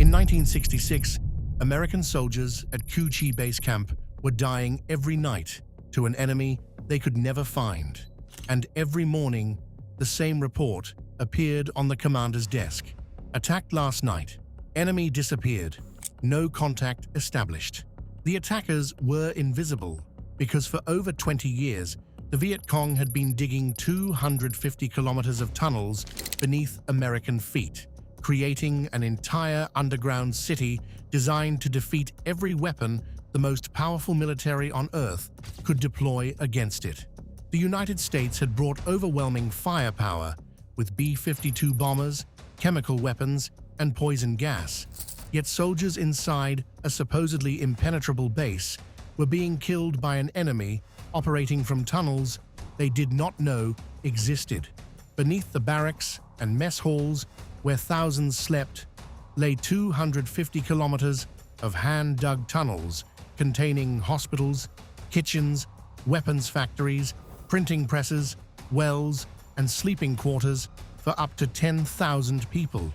In 1966, American soldiers at Cu Chi Base Camp were dying every night to an enemy they could never find. And every morning, the same report appeared on the commander's desk. Attacked last night. Enemy disappeared. No contact established. The attackers were invisible because for over 20 years, the Viet Cong had been digging 250 kilometers of tunnels beneath American feet, creating an entire underground city designed to defeat every weapon the most powerful military on Earth could deploy against it. The United States had brought overwhelming firepower with B-52 bombers, chemical weapons, and poison gas, yet soldiers inside a supposedly impenetrable base were being killed by an enemy operating from tunnels they did not know existed. Beneath the barracks and mess halls where thousands slept lay 250 kilometers of hand-dug tunnels containing hospitals, kitchens, weapons factories, printing presses, wells, and sleeping quarters for up to 10,000 people,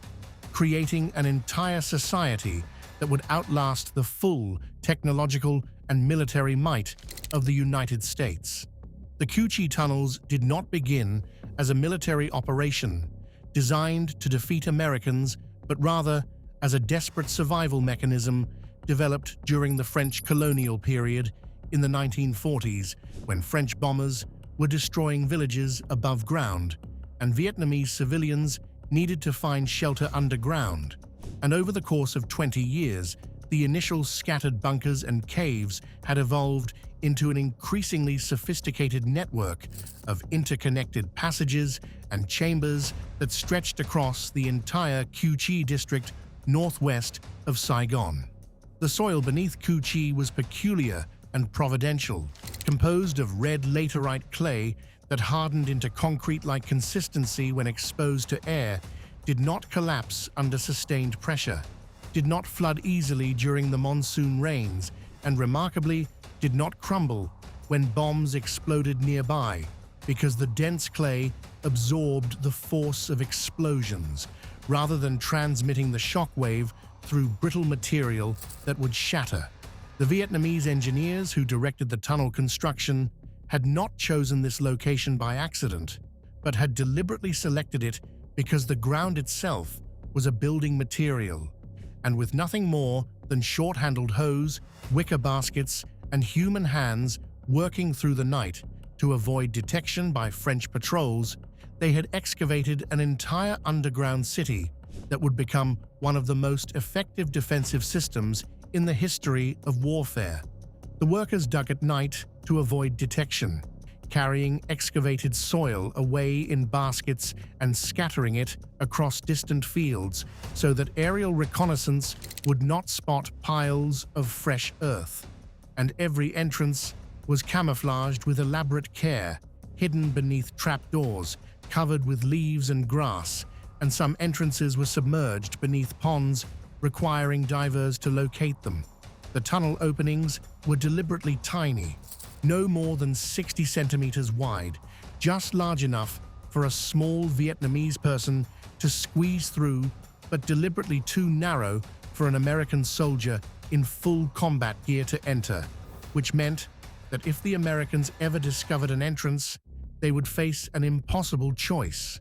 creating an entire society that would outlast the full technological and military might of the United States. The Cu Chi tunnels did not begin as a military operation designed to defeat Americans, but rather as a desperate survival mechanism developed during the French colonial period in the 1940s, when French bombers were destroying villages above ground and Vietnamese civilians needed to find shelter underground. And over the course of 20 years, the initial scattered bunkers and caves had evolved into an increasingly sophisticated network of interconnected passages and chambers that stretched across the entire Cu Chi district northwest of Saigon. The soil beneath Cu Chi was peculiar and providential, composed of red laterite clay that hardened into concrete-like consistency when exposed to air, did not collapse under sustained pressure, did not flood easily during the monsoon rains, and remarkably, did not crumble when bombs exploded nearby, because the dense clay absorbed the force of explosions, rather than transmitting the shockwave through brittle material that would shatter. The Vietnamese engineers who directed the tunnel construction had not chosen this location by accident, but had deliberately selected it because the ground itself was a building material, and with nothing more than short-handled hose, wicker baskets, and human hands working through the night to avoid detection by French patrols, they had excavated an entire underground city that would become one of the most effective defensive systems in the history of warfare. The workers dug at night to avoid detection, carrying excavated soil away in baskets and scattering it across distant fields so that aerial reconnaissance would not spot piles of fresh earth. And every entrance was camouflaged with elaborate care, hidden beneath trapdoors, covered with leaves and grass, and some entrances were submerged beneath ponds, requiring divers to locate them. The tunnel openings were deliberately tiny, no more than 60 centimeters wide, just large enough for a small Vietnamese person to squeeze through, but deliberately too narrow for an American soldier in full combat gear to enter, which meant that if the Americans ever discovered an entrance, they would face an impossible choice: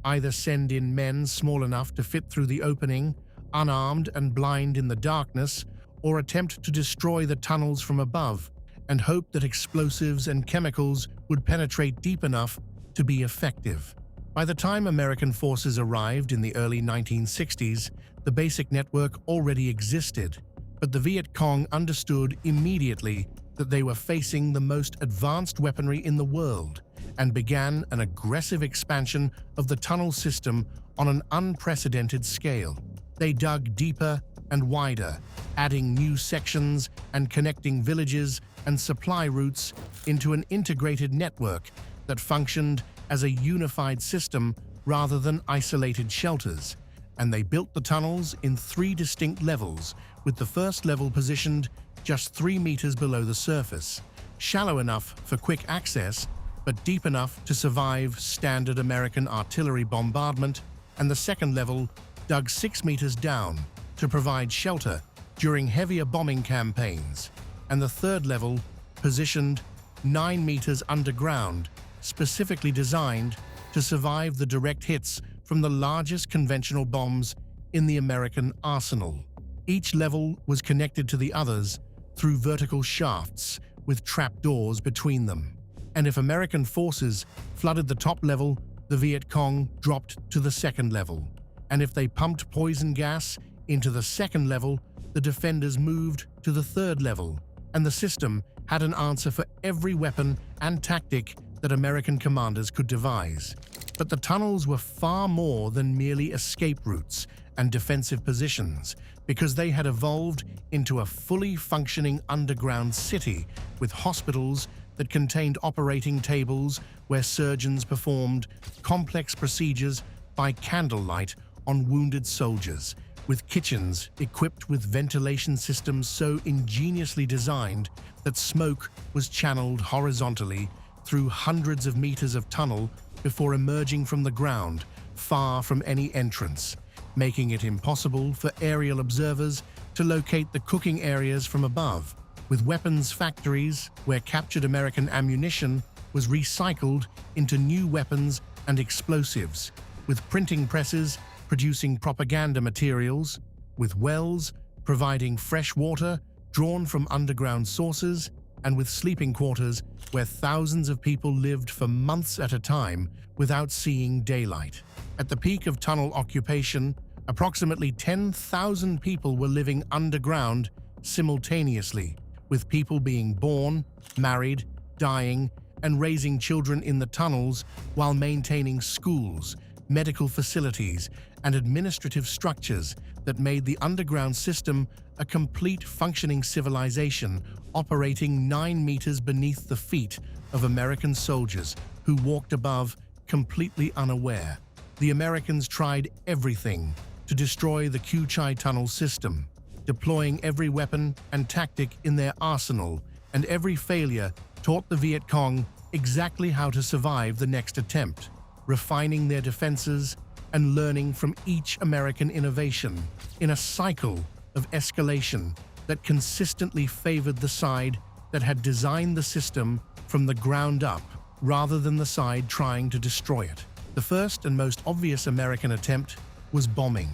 either send in men small enough to fit through the opening, unarmed and blind in the darkness, or attempt to destroy the tunnels from above and hope that explosives and chemicals would penetrate deep enough to be effective. By the time American forces arrived in the early 1960s, the basic network already existed, but the Viet Cong understood immediately that they were facing the most advanced weaponry in the world and began an aggressive expansion of the tunnel system on an unprecedented scale. They dug deeper and wider, adding new sections and connecting villages and supply routes into an integrated network that functioned as a unified system rather than isolated shelters. And they built the tunnels in 3 distinct levels, with the first level positioned just 3 meters below the surface, shallow enough for quick access, but deep enough to survive standard American artillery bombardment, and the second level dug 6 meters down, to provide shelter during heavier bombing campaigns, and the third level, positioned 9 meters underground, specifically designed to survive the direct hits from the largest conventional bombs in the American arsenal. Each level was connected to the others through vertical shafts with trapdoors between them. And if American forces flooded the top level, the Viet Cong dropped to the second level. And if they pumped poison gas into the second level, the defenders moved to the third level. And the system had an answer for every weapon and tactic that American commanders could devise. But the tunnels were far more than merely escape routes and defensive positions, because they had evolved into a fully functioning underground city with hospitals that contained operating tables where surgeons performed complex procedures by candlelight on wounded soldiers, with kitchens equipped with ventilation systems so ingeniously designed that smoke was channeled horizontally through hundreds of meters of tunnel before emerging from the ground, far from any entrance, making it impossible for aerial observers to locate the cooking areas from above, with weapons factories where captured American ammunition was recycled into new weapons and explosives, with printing presses producing propaganda materials, with wells providing fresh water drawn from underground sources, and with sleeping quarters where thousands of people lived for months at a time without seeing daylight. At the peak of tunnel occupation, approximately 10,000 people were living underground simultaneously, with people being born, married, dying, and raising children in the tunnels while maintaining schools, medical facilities, and administrative structures that made the underground system a complete functioning civilization operating 9 meters beneath the feet of American soldiers who walked above completely unaware. The Americans tried everything to destroy the Cu Chi tunnel system, deploying every weapon and tactic in their arsenal, and every failure taught the Viet Cong exactly how to survive the next attempt, refining their defenses and learning from each American innovation in a cycle of escalation that consistently favored the side that had designed the system from the ground up rather than the side trying to destroy it. The first and most obvious American attempt was bombing,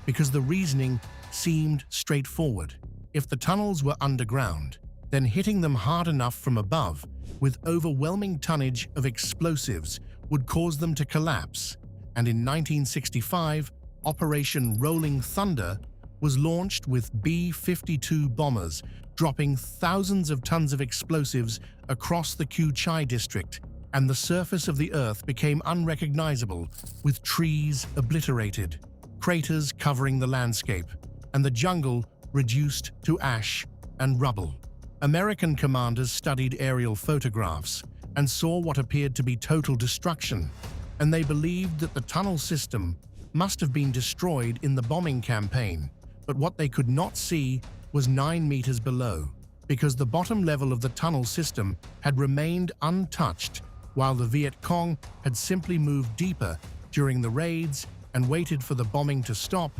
because the reasoning seemed straightforward. If the tunnels were underground, then hitting them hard enough from above with overwhelming tonnage of explosives would cause them to collapse. And in 1965, Operation Rolling Thunder was launched with B-52 bombers, dropping thousands of tons of explosives across the Cu Chi district, and the surface of the Earth became unrecognizable, with trees obliterated, craters covering the landscape, and the jungle reduced to ash and rubble. American commanders studied aerial photographs and saw what appeared to be total destruction, and they believed that the tunnel system must have been destroyed in the bombing campaign. But what they could not see was 9 meters below, because the bottom level of the tunnel system had remained untouched, while the Viet Cong had simply moved deeper during the raids and waited for the bombing to stop,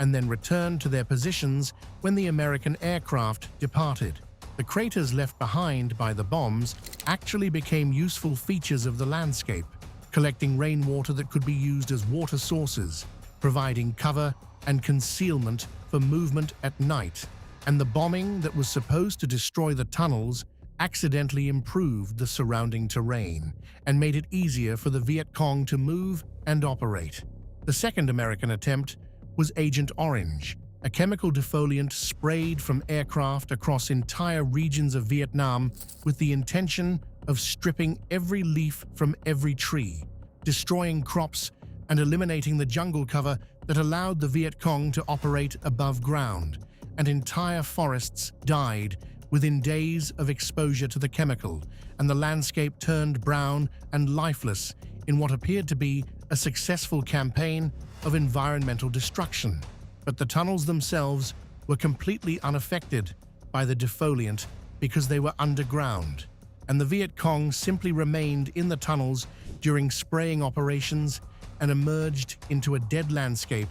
and then returned to their positions when the American aircraft departed. The craters left behind by the bombs actually became useful features of the landscape, collecting rainwater that could be used as water sources, providing cover and concealment for movement at night. And the bombing that was supposed to destroy the tunnels accidentally improved the surrounding terrain and made it easier for the Viet Cong to move and operate. The second American attempt was Agent Orange, a chemical defoliant sprayed from aircraft across entire regions of Vietnam with the intention of stripping every leaf from every tree, destroying crops, and eliminating the jungle cover that allowed the Viet Cong to operate above ground, and entire forests died within days of exposure to the chemical, and the landscape turned brown and lifeless in what appeared to be a successful campaign of environmental destruction. But the tunnels themselves were completely unaffected by the defoliant because they were underground, and the Viet Cong simply remained in the tunnels during spraying operations and emerged into a dead landscape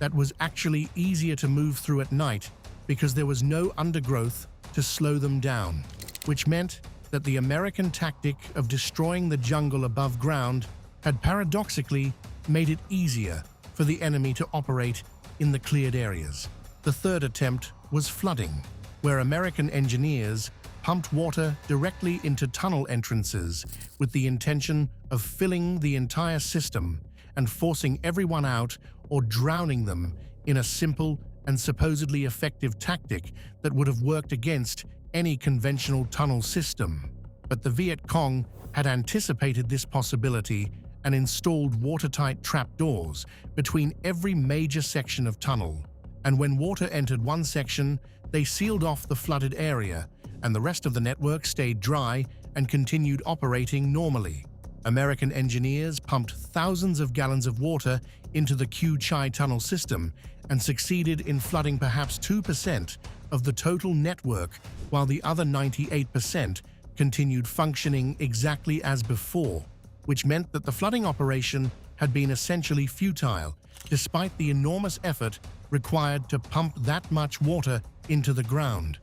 that was actually easier to move through at night because there was no undergrowth to slow them down, which meant that the American tactic of destroying the jungle above ground had paradoxically made it easier for the enemy to operate in the cleared areas. The third attempt was flooding, where American engineers pumped water directly into tunnel entrances with the intention of filling the entire system and forcing everyone out or drowning them in a simple and supposedly effective tactic that would have worked against any conventional tunnel system. But the Viet Cong had anticipated this possibility and installed watertight trapdoors between every major section of tunnel. And when water entered one section, they sealed off the flooded area, and the rest of the network stayed dry and continued operating normally. American engineers pumped thousands of gallons of water into the Cu Chi tunnel system and succeeded in flooding perhaps 2% of the total network, while the other 98% continued functioning exactly as before, which meant that the flooding operation had been essentially futile, despite the enormous effort required to pump that much water into the ground.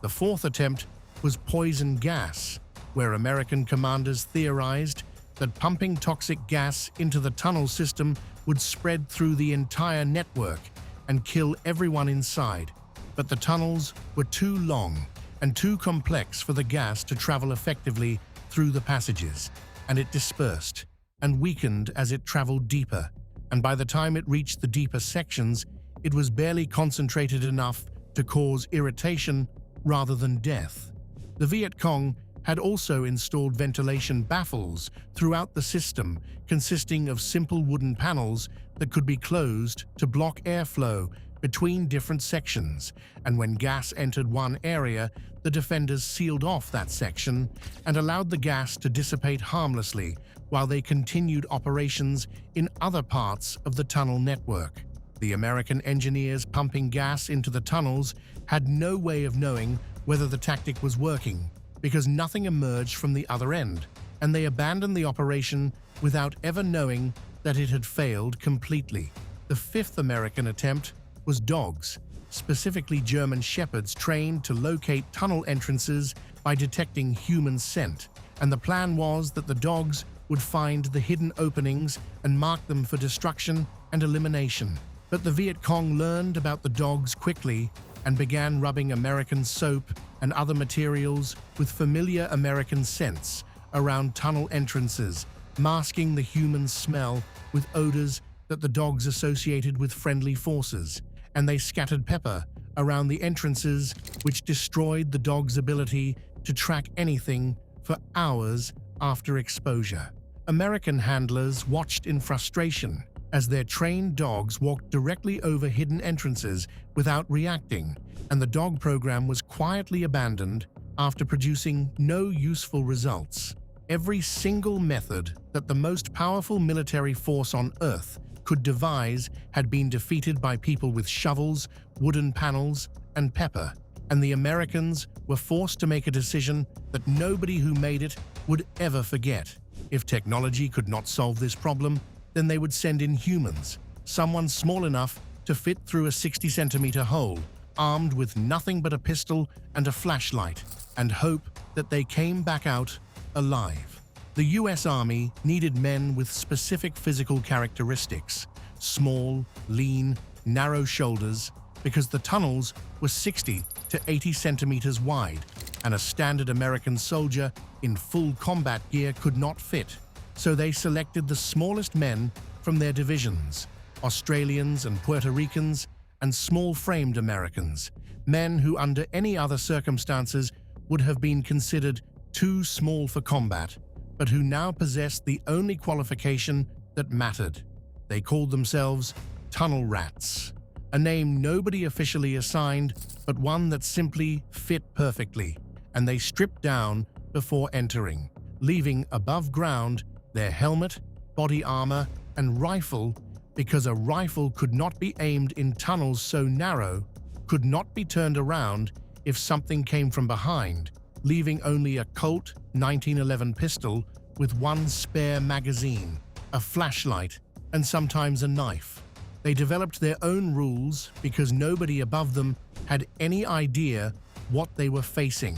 The fourth attempt was poison gas, where American commanders theorized that pumping toxic gas into the tunnel system would spread through the entire network and kill everyone inside. But the tunnels were too long and too complex for the gas to travel effectively through the passages, and it dispersed and weakened as it traveled deeper, and by the time it reached the deeper sections, it was barely concentrated enough to cause irritation rather than death. The Viet Cong had also installed ventilation baffles throughout the system, consisting of simple wooden panels that could be closed to block airflow between different sections, and when gas entered one area, the defenders sealed off that section and allowed the gas to dissipate harmlessly while they continued operations in other parts of the tunnel network. The American engineers pumping gas into the tunnels had no way of knowing whether the tactic was working, because nothing emerged from the other end, and they abandoned the operation without ever knowing that it had failed completely. The fifth American attempt was dogs, specifically German shepherds trained to locate tunnel entrances by detecting human scent, and the plan was that the dogs would find the hidden openings and mark them for destruction and elimination. But the Viet Cong learned about the dogs quickly and began rubbing American soap and other materials with familiar American scents around tunnel entrances, masking the human smell with odors that the dogs associated with friendly forces, and they scattered pepper around the entrances, which destroyed the dog's ability to track anything for hours after exposure. American handlers watched in frustration as their trained dogs walked directly over hidden entrances without reacting, and the dog program was quietly abandoned after producing no useful results. Every single method that the most powerful military force on Earth could devise had been defeated by people with shovels, wooden panels, and pepper, and the Americans were forced to make a decision that nobody who made it would ever forget. If technology could not solve this problem, then they would send in humans, someone small enough to fit through a 60-centimeter hole, armed with nothing but a pistol and a flashlight, and hope that they came back out alive. The US Army needed men with specific physical characteristics: small, lean, narrow shoulders, because the tunnels were 60 to 80 centimeters wide, and a standard American soldier in full combat gear could not fit. So they selected the smallest men from their divisions: Australians and Puerto Ricans, and small-framed Americans, men who under any other circumstances would have been considered too small for combat, but who now possessed the only qualification that mattered. They called themselves Tunnel Rats, a name nobody officially assigned, but one that simply fit perfectly, and they stripped down before entering, leaving above ground their helmet, body armor, and rifle, because a rifle could not be aimed in tunnels so narrow, could not be turned around if something came from behind, leaving only a Colt 1911 pistol with one spare magazine, a flashlight, and sometimes a knife. They developed their own rules because nobody above them had any idea what they were facing.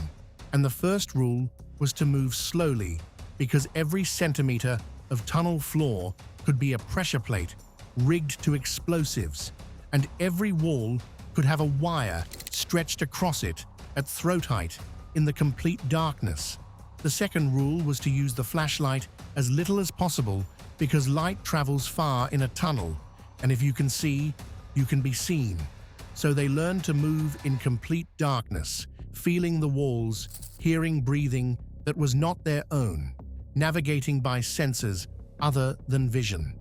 And the first rule was to move slowly, because every centimeter of tunnel floor could be a pressure plate rigged to explosives, and every wall could have a wire stretched across it at throat height in the complete darkness. The second rule was to use the flashlight as little as possible, because light travels far in a tunnel, and if you can see, you can be seen. So they learned to move in complete darkness, feeling the walls, hearing breathing that was not their own, navigating by senses other than vision.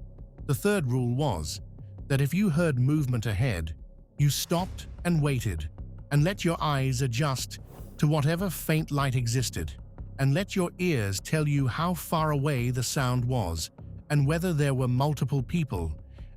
The third rule was that if you heard movement ahead, you stopped and waited, and let your eyes adjust to whatever faint light existed, and let your ears tell you how far away the sound was, and whether there were multiple people,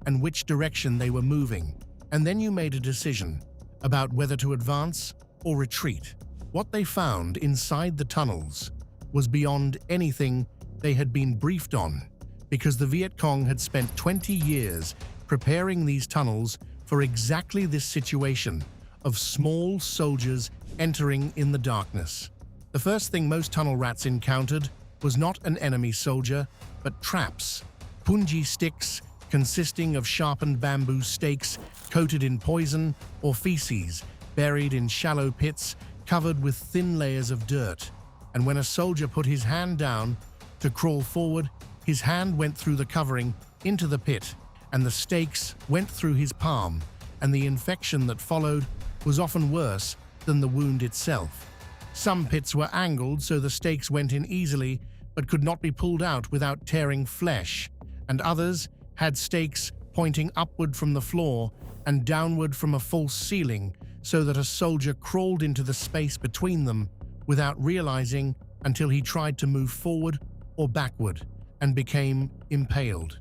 and which direction they were moving. And then you made a decision about whether to advance or retreat. What they found inside the tunnels was beyond anything they had been briefed on, because the Viet Cong had spent 20 years preparing these tunnels for exactly this situation of small soldiers entering in the darkness. The first thing most tunnel rats encountered was not an enemy soldier, but traps, punji sticks consisting of sharpened bamboo stakes coated in poison or feces, buried in shallow pits covered with thin layers of dirt. And when a soldier put his hand down to crawl forward, his hand went through the covering into the pit, and the stakes went through his palm, and the infection that followed was often worse than the wound itself. Some pits were angled so the stakes went in easily but could not be pulled out without tearing flesh, and others had stakes pointing upward from the floor and downward from a false ceiling, so that a soldier crawled into the space between them without realizing until he tried to move forward or backward and became impaled.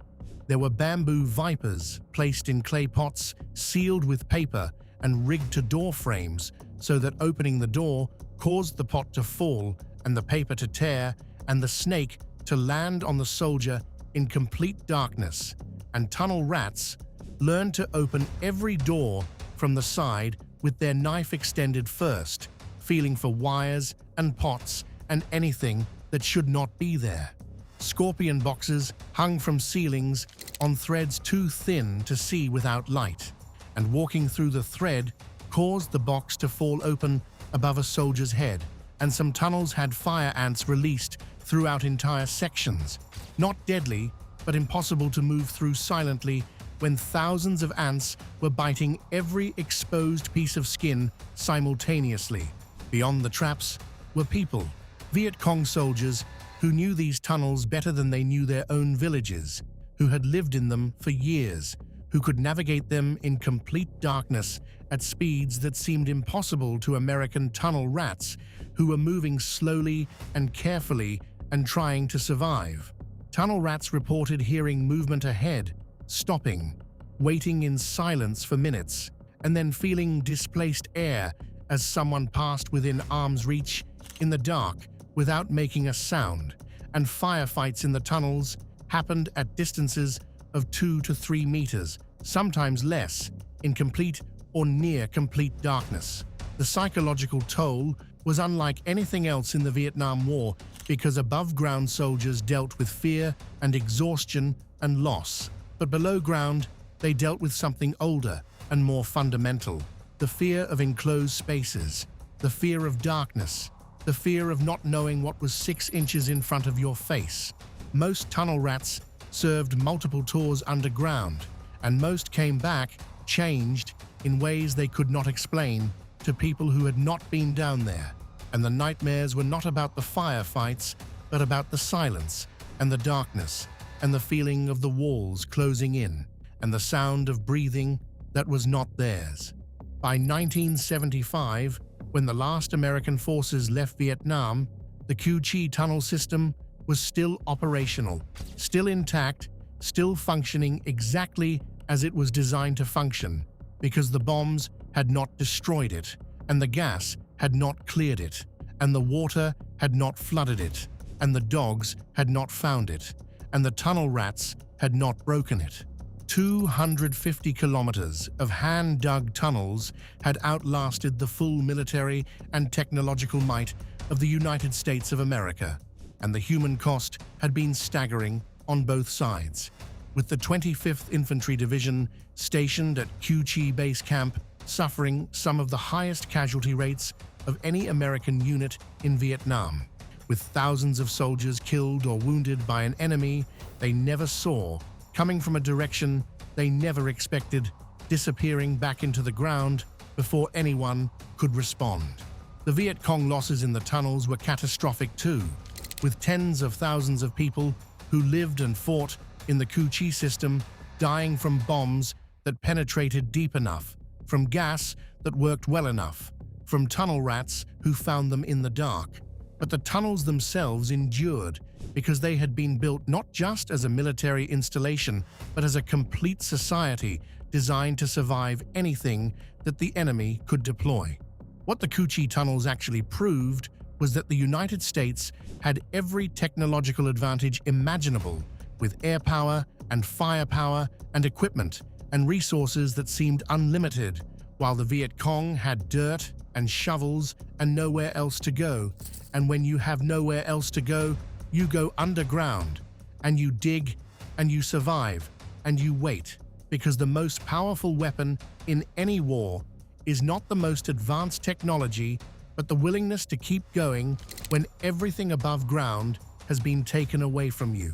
There were bamboo vipers placed in clay pots, sealed with paper and rigged to door frames, so that opening the door caused the pot to fall and the paper to tear and the snake to land on the soldier in complete darkness. And tunnel rats learned to open every door from the side with their knife extended first, feeling for wires and pots and anything that should not be there. Scorpion boxes hung from ceilings on threads too thin to see without light, and walking through the thread caused the box to fall open above a soldier's head. And some tunnels had fire ants released throughout entire sections, not deadly, but impossible to move through silently, when thousands of ants were biting every exposed piece of skin simultaneously. Beyond the traps were people, Viet Cong soldiers who knew these tunnels better than they knew their own villages, who had lived in them for years, who could navigate them in complete darkness at speeds that seemed impossible to American tunnel rats, who were moving slowly and carefully and trying to survive. Tunnel rats reported hearing movement ahead, stopping, waiting in silence for minutes, and then feeling displaced air as someone passed within arm's reach in the dark without making a sound. And firefights in the tunnels happened at distances of 2 to 3 meters, sometimes less, in complete or near complete darkness. The psychological toll was unlike anything else in the Vietnam War, because above-ground soldiers dealt with fear and exhaustion and loss. But below ground, they dealt with something older and more fundamental: the fear of enclosed spaces, the fear of darkness, the fear of not knowing what was 6 inches in front of your face. Most tunnel rats served multiple tours underground, and most came back changed in ways they could not explain to people who had not been down there. And the nightmares were not about the firefights, but about the silence and the darkness and the feeling of the walls closing in and the sound of breathing that was not theirs. By 1975, when the last American forces left Vietnam, the Cu Chi tunnel system was still operational, still intact, still functioning exactly as it was designed to function, because the bombs had not destroyed it, and the gas had not cleared it, and the water had not flooded it, and the dogs had not found it, and the tunnel rats had not broken it. 250 kilometers of hand-dug tunnels had outlasted the full military and technological might of the United States of America, and the human cost had been staggering on both sides, with the 25th Infantry Division stationed at Cu Chi Base Camp suffering some of the highest casualty rates of any American unit in Vietnam, with thousands of soldiers killed or wounded by an enemy they never saw, coming from a direction they never expected, disappearing back into the ground before anyone could respond. The Viet Cong losses in the tunnels were catastrophic too, with tens of thousands of people who lived and fought in the Cu Chi system dying from bombs that penetrated deep enough, from gas that worked well enough, from tunnel rats who found them in the dark. But the tunnels themselves endured because they had been built not just as a military installation, but as a complete society designed to survive anything that the enemy could deploy. What the Cu Chi tunnels actually proved was that the United States had every technological advantage imaginable, with air power and firepower and equipment and resources that seemed unlimited, while the Viet Cong had dirt and shovels and nowhere else to go. And when you have nowhere else to go, you go underground, and you dig, and you survive, and you wait, because the most powerful weapon in any war is not the most advanced technology, but the willingness to keep going when everything above ground has been taken away from you.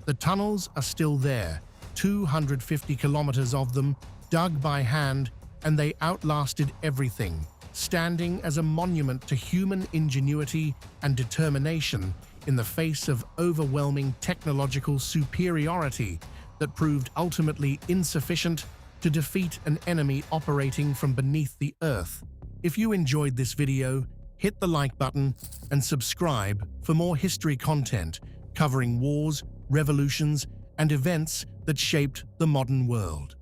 The tunnels are still there, 250 kilometers of them, dug by hand, and they outlasted everything, standing as a monument to human ingenuity and determination in the face of overwhelming technological superiority that proved ultimately insufficient to defeat an enemy operating from beneath the earth. If you enjoyed this video, hit the like button and subscribe for more history content covering wars, revolutions, and events that shaped the modern world.